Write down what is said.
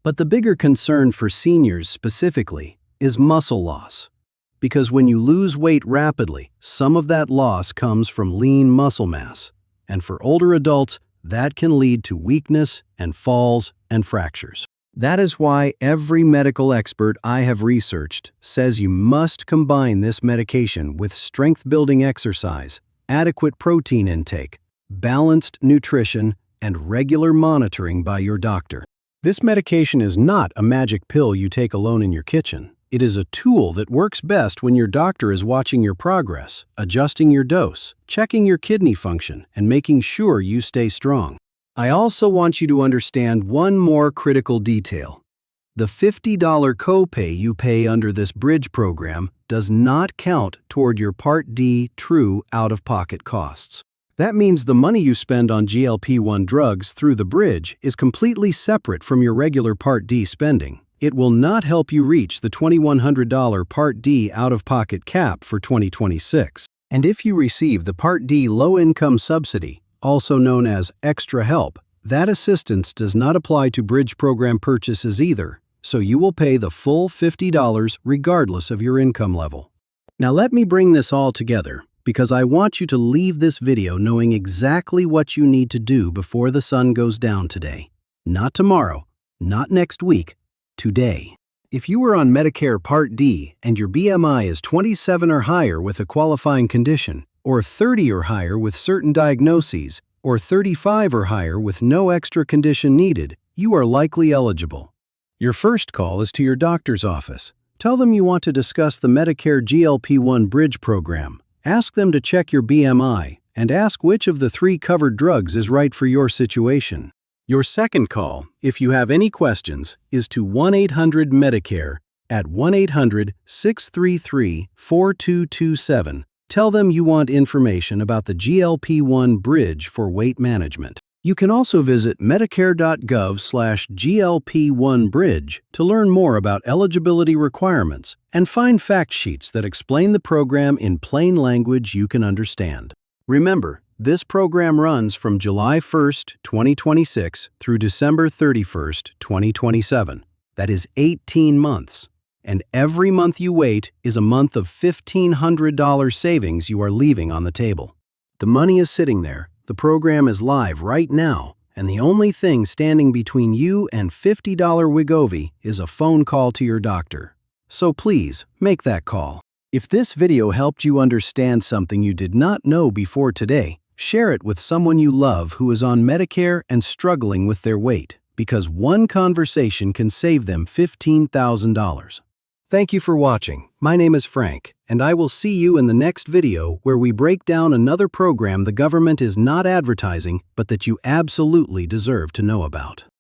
But the bigger concern for seniors specifically is muscle loss. Because when you lose weight rapidly, some of that loss comes from lean muscle mass. And for older adults, that can lead to weakness and falls and fractures. That is why every medical expert I have researched says you must combine this medication with strength-building exercise, adequate protein intake, balanced nutrition, and regular monitoring by your doctor. This medication is not a magic pill you take alone in your kitchen. It is a tool that works best when your doctor is watching your progress, adjusting your dose, checking your kidney function, and making sure you stay strong. I also want you to understand one more critical detail. The $50 copay you pay under this Bridge program does not count toward your Part D true out-of-pocket costs. That means the money you spend on GLP-1 drugs through the Bridge is completely separate from your regular Part D spending. It will not help you reach the $2,100 Part D out-of-pocket cap for 2026. And if you receive the Part D low-income subsidy, also known as extra help, that assistance does not apply to Bridge program purchases either, so you will pay the full $50 regardless of your income level. Now let me bring this all together, because I want you to leave this video knowing exactly what you need to do before the sun goes down today. Not tomorrow, not next week, today. If you are on Medicare Part D and your BMI is 27 or higher with a qualifying condition, or 30 or higher with certain diagnoses, or 35 or higher with no extra condition needed, you are likely eligible. Your first call is to your doctor's office. Tell them you want to discuss the Medicare GLP-1 Bridge program. Ask them to check your BMI and ask which of the 3 covered drugs is right for your situation. Your second call, if you have any questions, is to 1-800-MEDICARE at 1-800-633-4227. Tell them you want information about the GLP-1 Bridge for weight management. You can also visit medicare.gov/GLP-1 Bridge to learn more about eligibility requirements and find fact sheets that explain the program in plain language you can understand. Remember, this program runs from July 1st, 2026 through December 31st, 2027. That is 18 months. And every month you wait is a month of $1,500 savings you are leaving on the table. The money is sitting there, the program is live right now, and the only thing standing between you and $50 Wegovy is a phone call to your doctor. So please, make that call. If this video helped you understand something you did not know before today, share it with someone you love who is on Medicare and struggling with their weight, because one conversation can save them $15,000. Thank you for watching. My name is Frank, and I will see you in the next video where we break down another program the government is not advertising but that you absolutely deserve to know about.